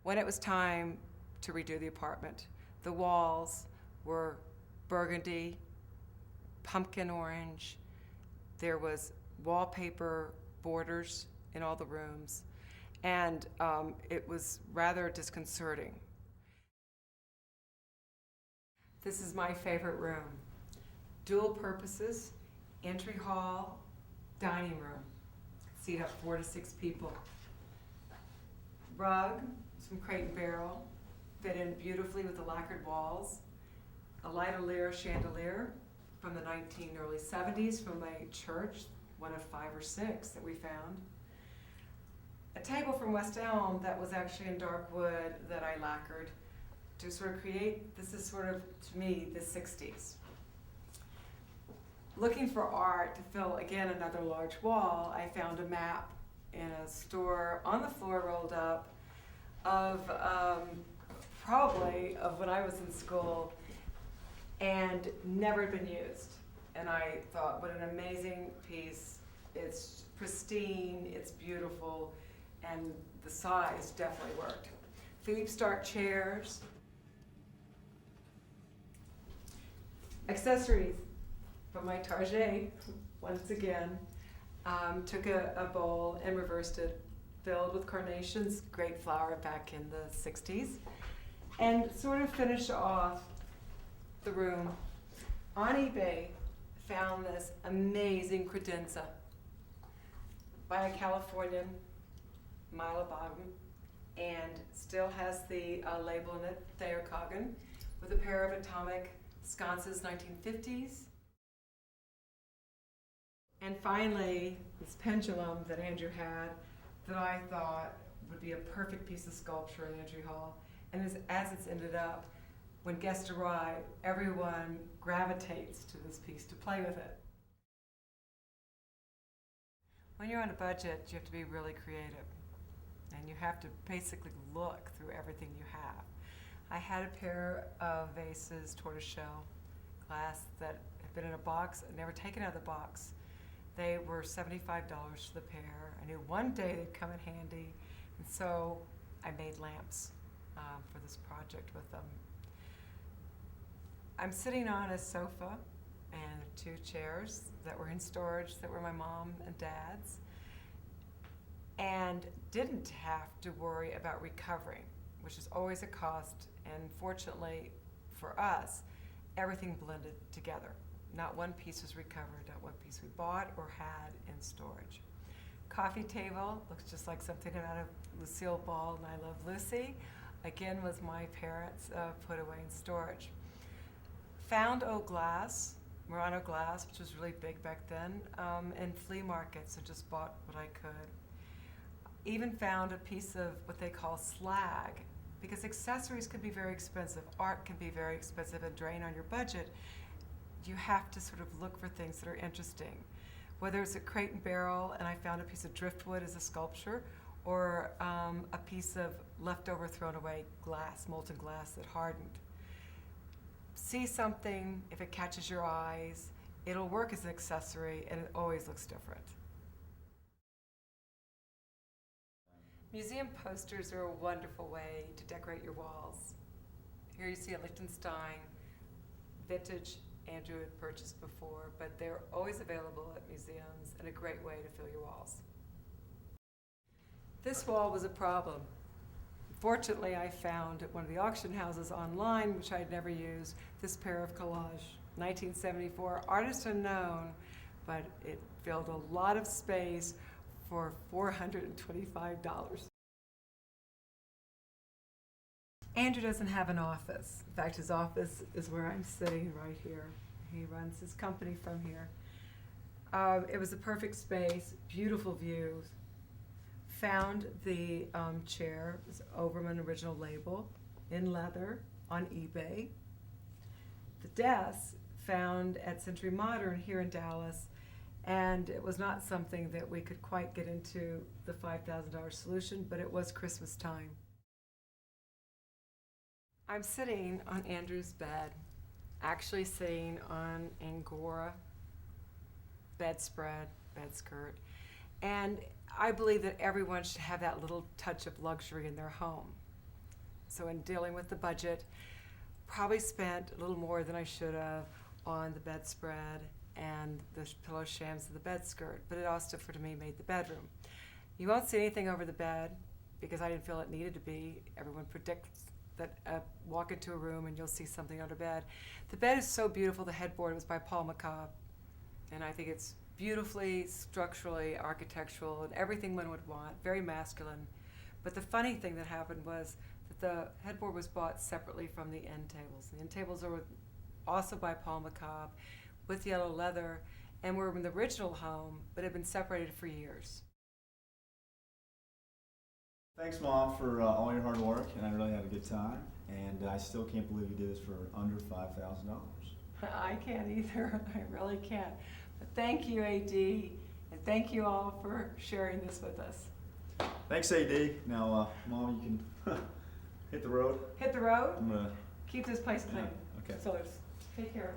When it was time to redo the apartment, the walls were burgundy, pumpkin orange. There was wallpaper borders in all the rooms, and it was rather disconcerting. This is my favorite room. Dual purposes, entry hall, dining room. Seat up 4 to 6 people. Rug, some crate and barrel, fit in beautifully with the lacquered walls. A light-a-leer chandelier from the early 70s from a church, one of 5 or 6 that we found. A table from West Elm that was actually in dark wood that I lacquered to sort of create, this is sort of, to me, the 60s. Looking for art to fill, again, another large wall, I found a map in a store on the floor rolled up of probably of when I was in school and never been used. And I thought, what an amazing piece. It's pristine, it's beautiful, and the size definitely worked. Philippe Starck chairs. Accessories from my Target, once again. Took a bowl and reversed it, filled with carnations, great flower back in the 60s, and sort of finished off the room. On eBay, found this amazing credenza by a Californian, Mila Bogdan, and still has the label in it, Thayer Coggin, with a pair of atomic sconces, 1950s. And finally, this pendulum that Andrew had that I thought would be a perfect piece of sculpture in the entry hall. And as it's ended up, when guests arrive, everyone gravitates to this piece to play with it. When you're on a budget, you have to be really creative. And you have to basically look through everything you have. I had a pair of vases, tortoiseshell glass, that had been in a box, I'd never taken out of the box. They were $75 for the pair. I knew one day they'd come in handy, and so I made lamps for this project with them. I'm sitting on a sofa and 2 chairs that were in storage that were my mom and dad's, and didn't have to worry about recovering, which is always a cost, and fortunately for us, everything blended together. Not one piece was recovered, not one piece we bought or had in storage. Coffee table looks just like something out of Lucille Ball and I Love Lucy. Again, was my parents put away in storage. Found old glass, Murano glass, which was really big back then, in flea markets, and just bought what I could. Even found a piece of what they call slag, because accessories can be very expensive, art can be very expensive and drain on your budget. You have to sort of look for things that are interesting. Whether it's a crate and barrel, and I found a piece of driftwood as a sculpture, or a piece of leftover thrown away glass, molten glass that hardened. See something, if it catches your eyes, it'll work as an accessory, and it always looks different. Museum posters are a wonderful way to decorate your walls. Here you see a Liechtenstein vintage Andrew had purchased before, but they're always available at museums and a great way to fill your walls. This wall was a problem. Fortunately, I found at one of the auction houses online, which I'd never used, this pair of collage. 1974, artist unknown, but it filled a lot of space for $425. Andrew doesn't have an office. In fact, his office is where I'm sitting right here. He runs his company from here. It was a perfect space, beautiful views. Found the chair, it was Overman original label, in leather on eBay. The desk found at Century Modern here in Dallas, and it was not something that we could quite get into the $5,000 solution, but it was Christmas time. I'm sitting on Andrew's bed, actually sitting on Angora bedspread, bed skirt, and I believe that everyone should have that little touch of luxury in their home. So in dealing with the budget, probably spent a little more than I should have on the bedspread and the pillow shams of the bed skirt, but it also, for me, made the bedroom. You won't see anything over the bed because I didn't feel it needed to be. Everyone predicts that walk into a room and you'll see something under bed. The bed is so beautiful. The headboard was by Paul McCobb, and I think it's beautifully, structurally, architectural, and everything one would want, very masculine. But the funny thing that happened was that the headboard was bought separately from the end tables. The end tables are also by Paul McCobb with yellow leather and were in the original home, but had been separated for years. Thanks, Mom, for all your hard work, and I really had a good time. And I still can't believe you did this for under $5,000. I can't either. I really can't. But thank you, AD, and thank you all for sharing this with us. Thanks, AD. Now, Mom, you can hit the road. Hit the road. I'm gonna, Keep this place clean. yeah, okay. So take care.